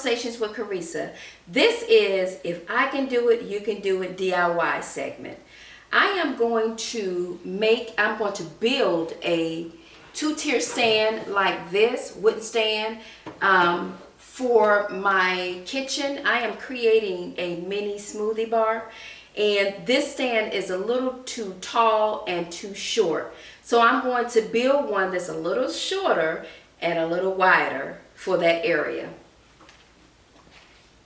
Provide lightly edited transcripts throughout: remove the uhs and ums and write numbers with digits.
Conversations with Carissa. This is If I Can Do It, You Can Do It DIY segment. I'm going to build a 2-tier stand like this, wooden stand, for my kitchen. I am creating a mini smoothie bar, and this stand is a little too tall and too short. So I'm going to build one that's a little shorter and a little wider for that area.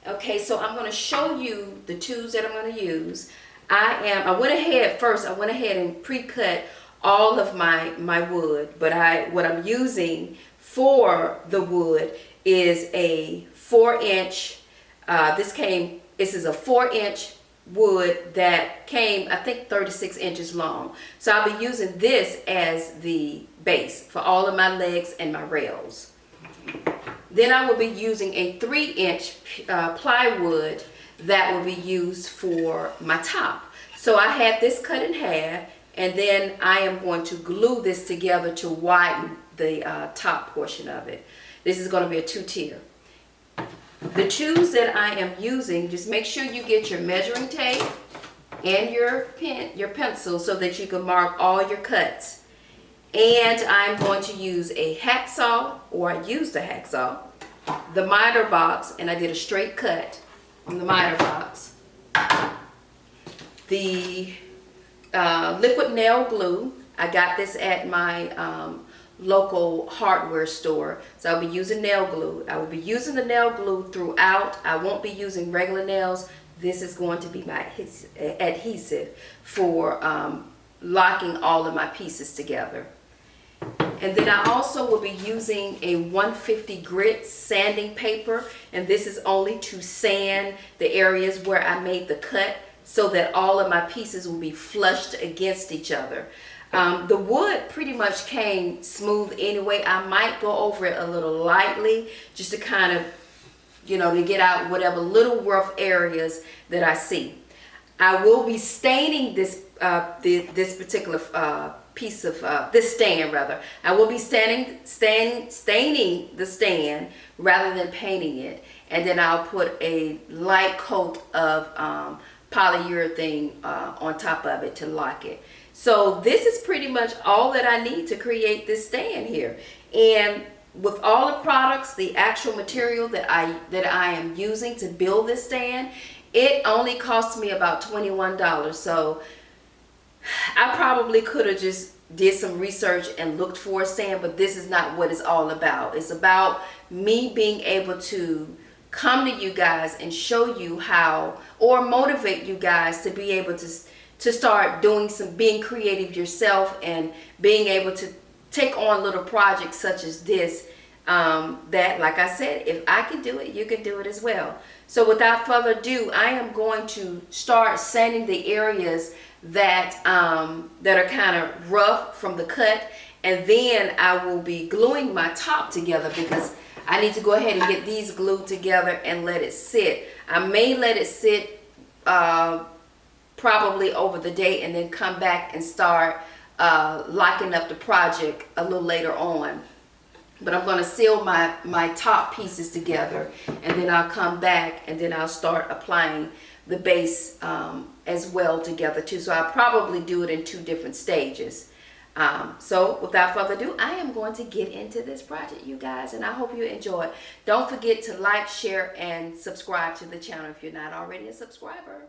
Okay, so I'm going to show you the tools that I'm going to use. I went ahead and pre-cut all of my wood, but what I'm using for the wood is a 4-inch, this is a 4-inch wood that came, I think, 36 inches long. So I'll be using this as the base for all of my legs and my rails. Then I will be using a 3-inch plywood that will be used for my top. So I had this cut in half, and then I am going to glue this together to widen the top portion of it. This is going to be a 2-tier. The tools that I am using, just make sure you get your measuring tape and your pencil so that you can mark all your cuts. And I'm going to use a hacksaw, or I used a hacksaw, the miter box, and I did a straight cut on the miter box. The liquid nail glue, I got this at my local hardware store. So I'll be using nail glue. I will be using the nail glue throughout. I won't be using regular nails. This is going to be my adhesive for locking all of my pieces together. And then I also will be using a 150 grit sanding paper, and this is only to sand the areas where I made the cut so that all of my pieces will be flushed against each other. The wood pretty much came smooth anyway. I might go over it a little lightly just to kind of, to get out whatever little rough areas that I see. I will be staining this this particular piece of this stand rather. I will be staining the stand rather than painting it, and then I'll put a light coat of polyurethane on top of it to lock it. So this is pretty much all that I need to create this stand here. And with all the products, the actual material that I am using to build this stand, it only cost me about $21. So I probably could have just did some research and looked for a stand, but this is not what it's all about. It's about me being able to come to you guys and show you how, or motivate you guys to be able to start being creative yourself and being able to take on little projects such as this, that, like I said, if I can do it, you can do it as well. So without further ado, I am going to start sanding the areas that are kind of rough from the cut, and then I will be gluing my top together because I need to go ahead and get these glued together and let it sit. I may let it sit probably over the day and then come back and start locking up the project a little later on. But I'm going to seal my top pieces together, and then I'll come back and then I'll start applying the base as well together too. So I'll probably do it in 2 different stages. So without further ado, I am going to get into this project, you guys, and I hope you enjoy it. Don't forget to like, share, and subscribe to the channel if you're not already a subscriber.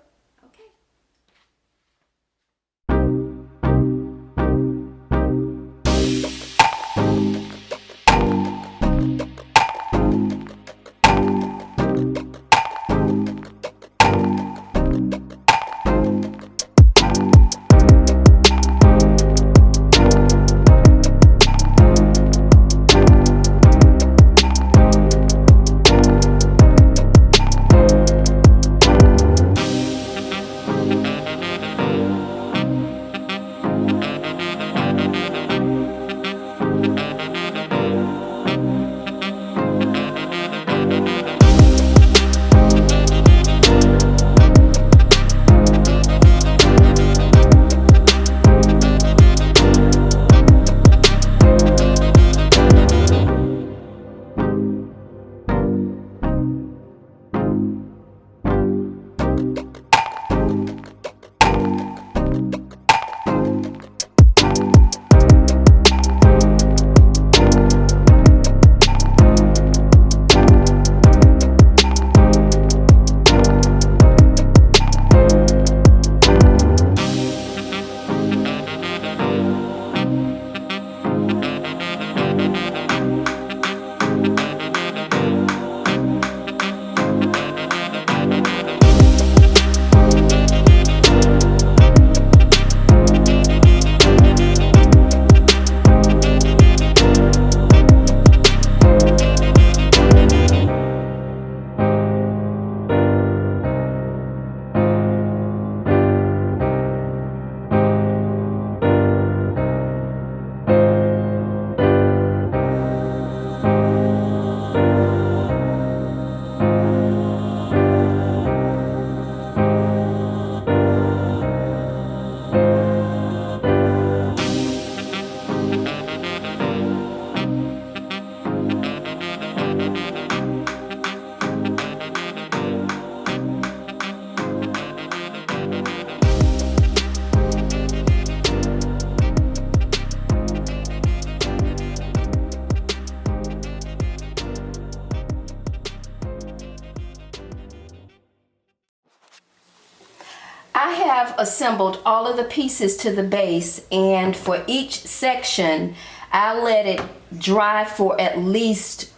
I have assembled all of the pieces to the base, and for each section, I let it dry for at least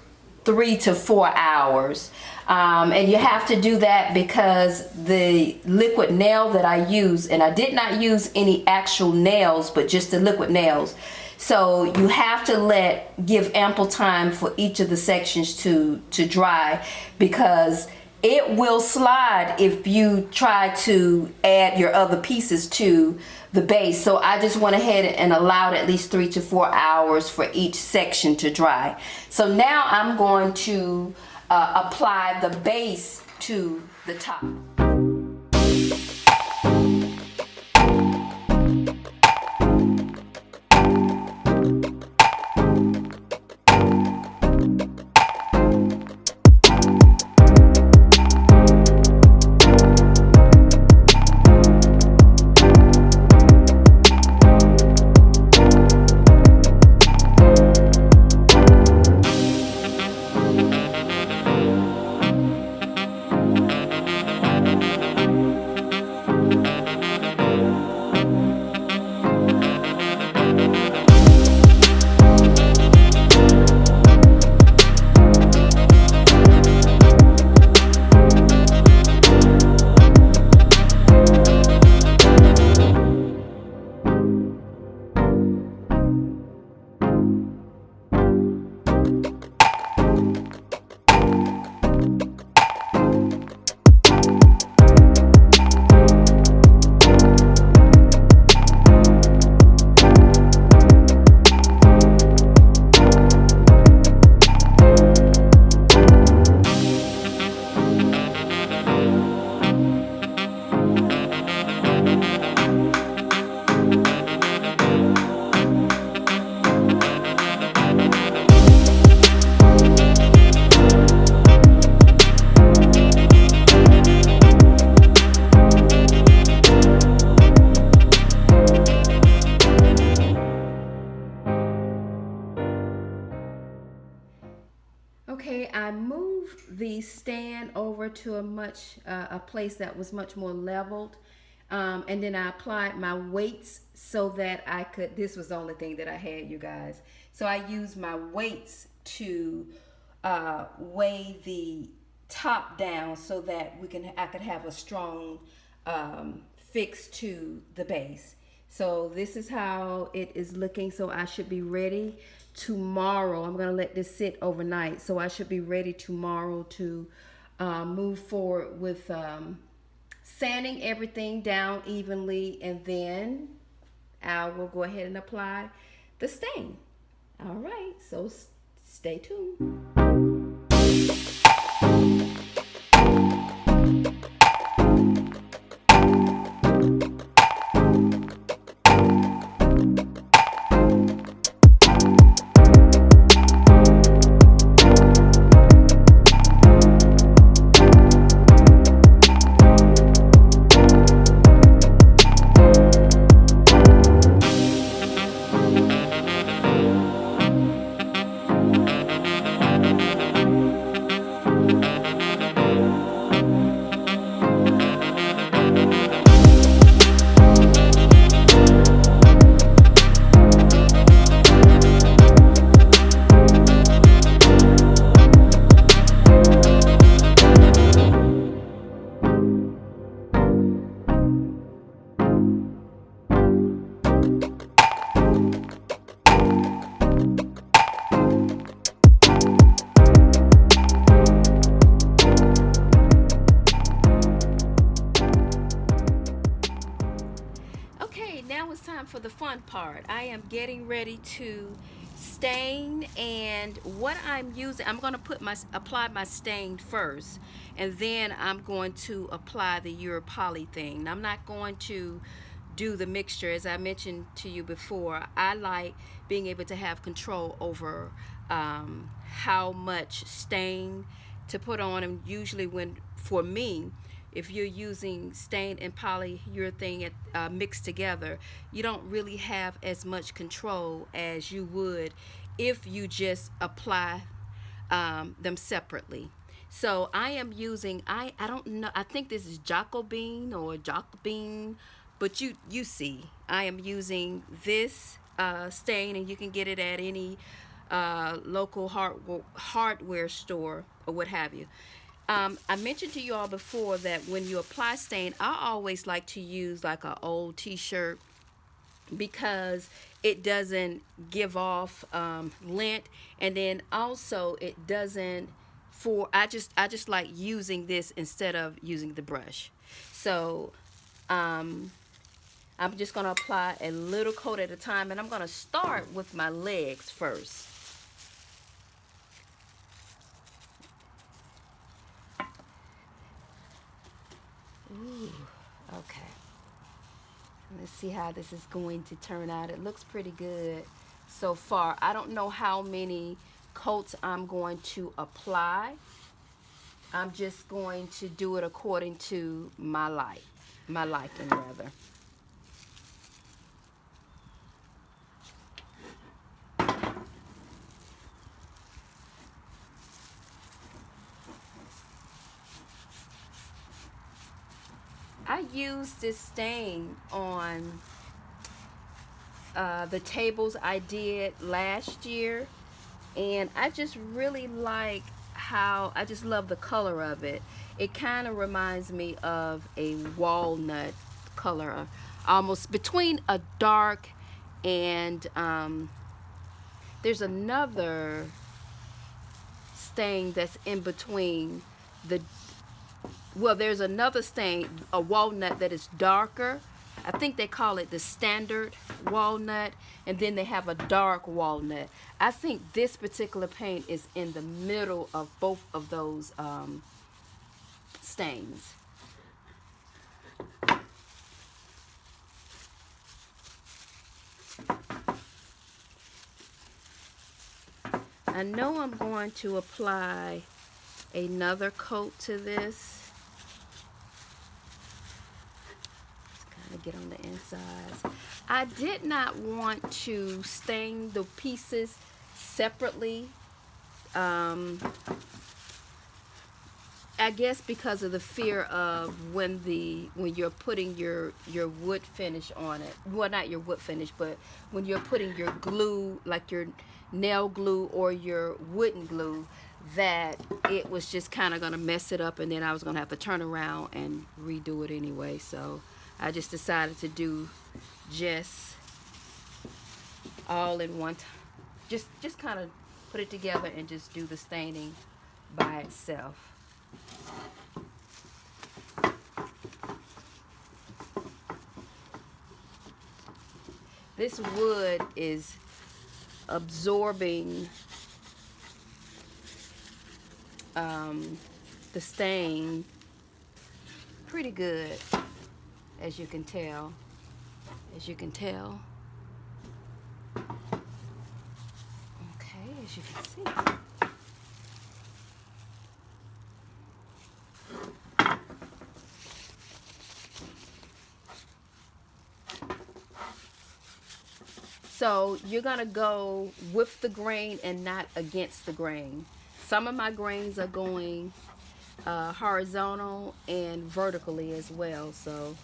3 to 4 hours. And you have to do that because the liquid nail that I use, and I did not use any actual nails, but just the liquid nails. So you have to give ample time for each of the sections to dry, because it will slide if you try to add your other pieces to the base. So I just went ahead and allowed at least 3 to 4 hours for each section to dry. So now I'm going to apply the base to the top. Okay, I moved the stand over to a place that was much more leveled, and then I applied my weights so that I could. This was the only thing that I had, you guys. So I used my weights to weigh the top down so that I could have a strong fix to the base. So this is how it is looking. So I should be ready tomorrow. I'm going to let this sit overnight. So I should be ready tomorrow to move forward with sanding everything down evenly. And then I will go ahead and apply the stain. All right. So stay tuned. Now it's time for the fun part. I am getting ready to stain, and what I'm using, I'm going to apply my stain first, and then I'm going to apply the Europoly thing. I'm not going to do the mixture. As I mentioned to you before, I like being able to have control over how much stain to put on, and usually for me, if you're using stain and polyurethane mixed together, you don't really have as much control as you would if you just apply them separately. So I am using, I don't know, I think this is Jacobin or Jacobin, but you see, I am using this stain, and you can get it at any local hardware store or what have you. I mentioned to you all before that when you apply stain, I always like to use like an old t-shirt, because it doesn't give off lint, and then also it doesn't, for I just like using this instead of using the brush. So I'm just going to apply a little coat at a time, and I'm going to start with my legs first. Ooh, okay. Let's see how this is going to turn out. It looks pretty good so far. I don't know how many coats I'm going to apply. I'm just going to do it according to my liking rather. I used this stain on the tables I did last year, and I just really like how, I just love the color of it. It kind of reminds me of a walnut color, almost between a dark and there's another stain that's in between the, well, there's another stain, a walnut that is darker. I think they call it the standard walnut, and then they have a dark walnut. I think this particular paint is in the middle of both of those stains. I know I'm going to apply another coat to this. Just kind of get on the insides. I did not want to stain the pieces separately. I guess because of the fear of when you're putting your wood finish on it. Well, not your wood finish, but when you're putting your glue, like your nail glue or your wooden glue, that it was just kind of going to mess it up, and then I was going to have to turn around and redo it anyway. So I just decided to do just all in one time. Just kind of put it together and just do the staining by itself. This wood is absorbing the stain pretty good, as you can tell. Okay, as you can see. So you're gonna go with the grain and not against the grain. Some of my grains are going horizontal and vertically as well. So,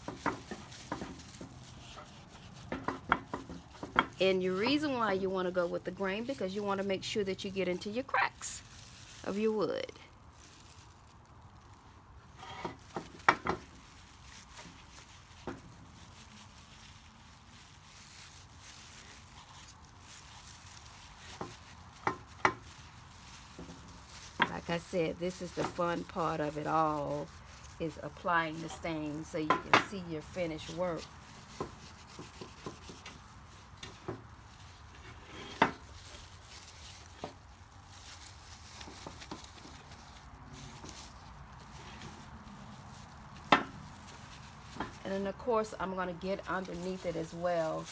and your reason why you want to go with the grain, because you want to make sure that you get into your cracks of your wood. Like I said, this is the fun part of it all, is applying the stain so you can see your finished work. And then of course I'm going to get underneath it as well.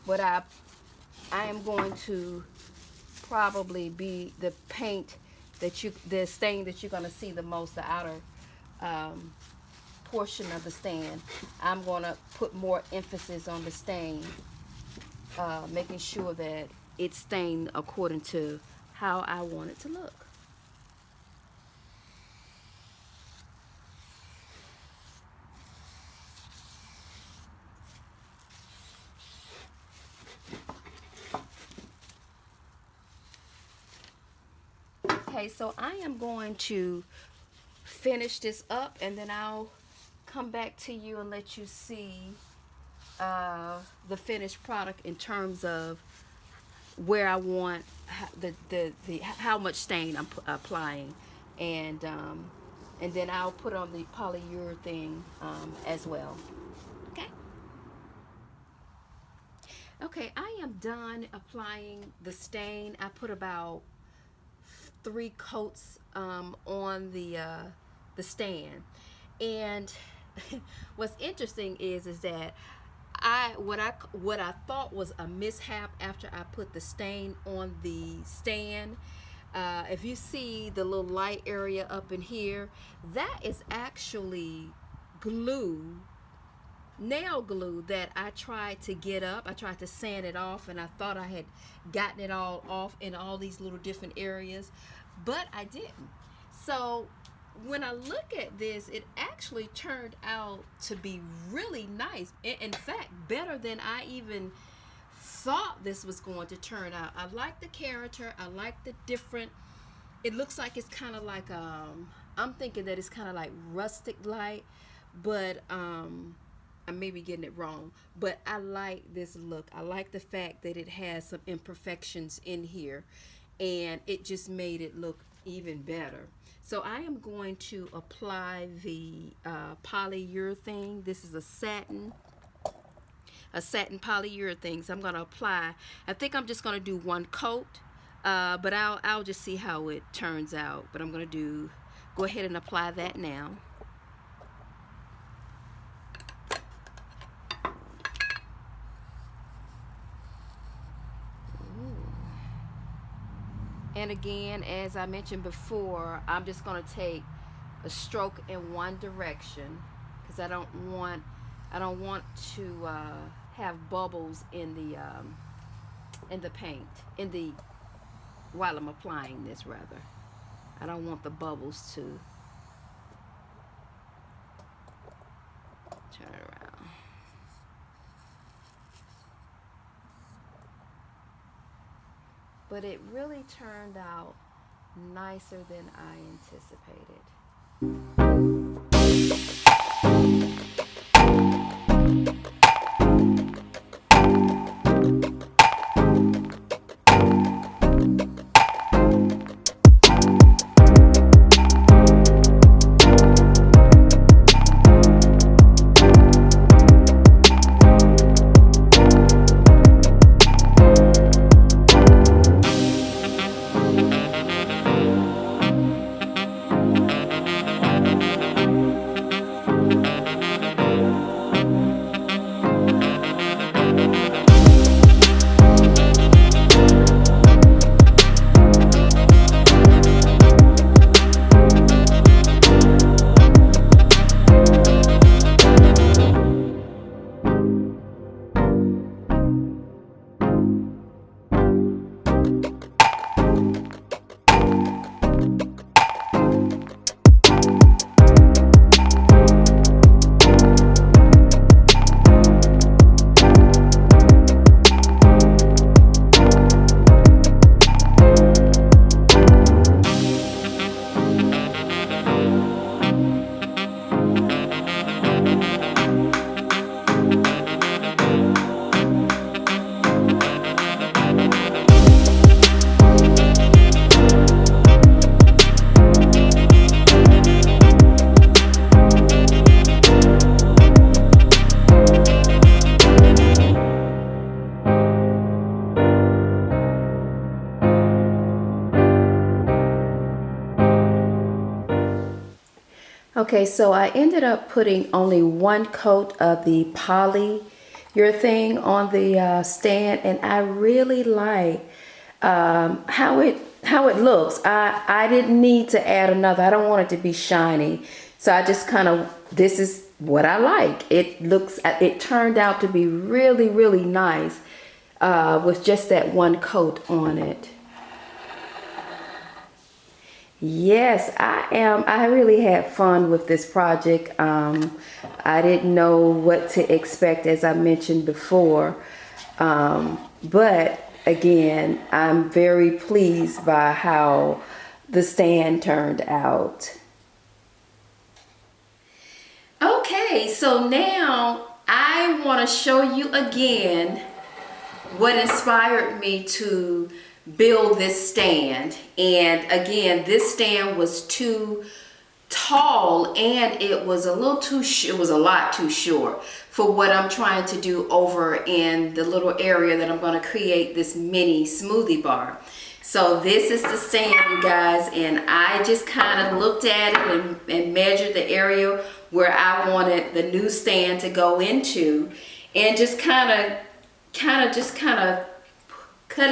But I am going to probably be the paint that the stain that you're going to see the most, the outer portion of the stain. I'm going to put more emphasis on the stain, making sure that it's stained according to how I want it to look. Okay, so I am going to finish this up, and then I'll come back to you and let you see the finished product in terms of where I want the how much stain I'm applying, and then I'll put on the polyurethane as well. Okay. Okay, I am done applying the stain. I put about 3 coats on the stand, and what's interesting is that what I thought was a mishap after I put the stain on the stand. If you see the little light area up in here, that is actually glue, nail glue that I tried to get up. I tried to sand it off, and I thought I had gotten it all off in all these little different areas, but I didn't. So when I look at this, it actually turned out to be really nice. In fact, better than I even thought this was going to turn out. I like the character. I like the different. It looks like it's kind of like I'm thinking that it's kind of like rustic light, but I may be getting it wrong, but I like this look. I like the fact that it has some imperfections in here, and it just made it look even better. So I am going to apply the polyurethane. This is a satin polyurethane. So I'm going to apply. I think I'm just going to do 1 coat, but I'll just see how it turns out. But I'm going to go ahead and apply that now. And again, as I mentioned before, I'm just going to take a stroke in one direction because I don't want to have bubbles in the paint while I'm applying this, rather. I don't want the bubbles to turn it around. But it really turned out nicer than I anticipated. Okay, so I ended up putting only 1 coat of the polyurethane on the stand, and I really like how it looks. I didn't need to add another. I don't want it to be shiny, so I just this is what I like. It turned out to be really, really nice with just that 1 coat on it. Yes, I am. I really had fun with this project. I didn't know what to expect, as I mentioned before. But again, I'm very pleased by how the stand turned out. Okay, so now I want to show you again what inspired me to build this stand. And again, this stand was too tall and it was a little too it was a lot too short for what I'm trying to do over in the little area that I'm going to create this mini smoothie bar. So this is the stand, you guys, and I just kind of looked at it and measured the area where I wanted the new stand to go into, and just kind of cut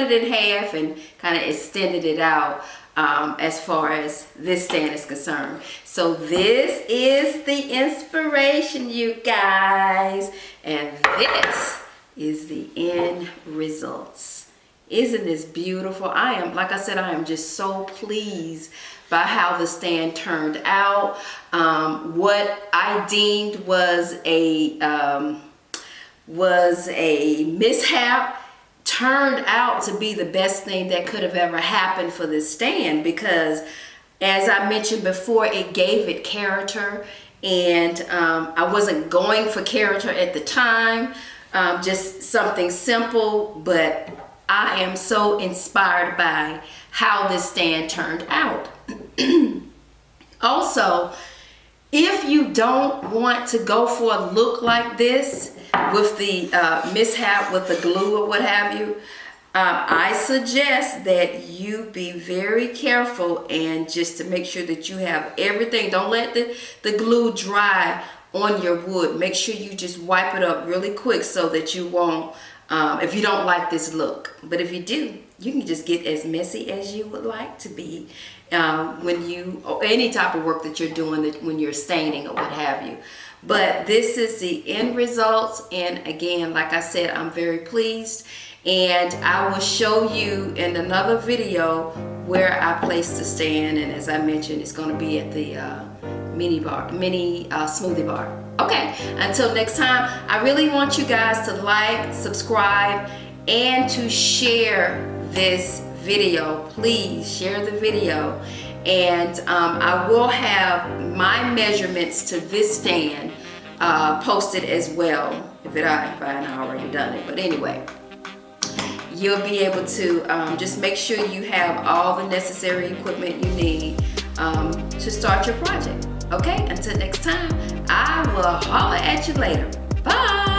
it in half and kind of extended it out as far as this stand is concerned. So this is the inspiration, you guys, and this is the end results. Isn't this beautiful? I am, like I said, I am just so pleased by how the stand turned out. What I deemed was a mishap turned out to be the best thing that could have ever happened for this stand, because as I mentioned before, it gave it character, and I wasn't going for character at the time, just something simple, but I am so inspired by how this stand turned out. Also, if you don't want to go for a look like this with the mishap with the glue or what have you, I suggest that you be very careful and just to make sure that you have everything. Don't let the glue dry on your wood. Make sure you just wipe it up really quick so that you won't, if you don't like this look. But if you do, you can just get as messy as you would like to be when you, or any type of work that you're doing, when you're staining or what have you. But this is the end results, and again, like I said, I'm very pleased, and I will show you in another video where I placed the stand, and as I mentioned, it's going to be at the mini smoothie bar. Okay, until next time, I really want you guys to like, subscribe, and to share this video. Please share the video, and I will have my measurements to this stand posted as well, if I haven't already done it. But anyway, you'll be able to just make sure you have all the necessary equipment you need to start your project. Okay, until next time, I will holler at you later. Bye.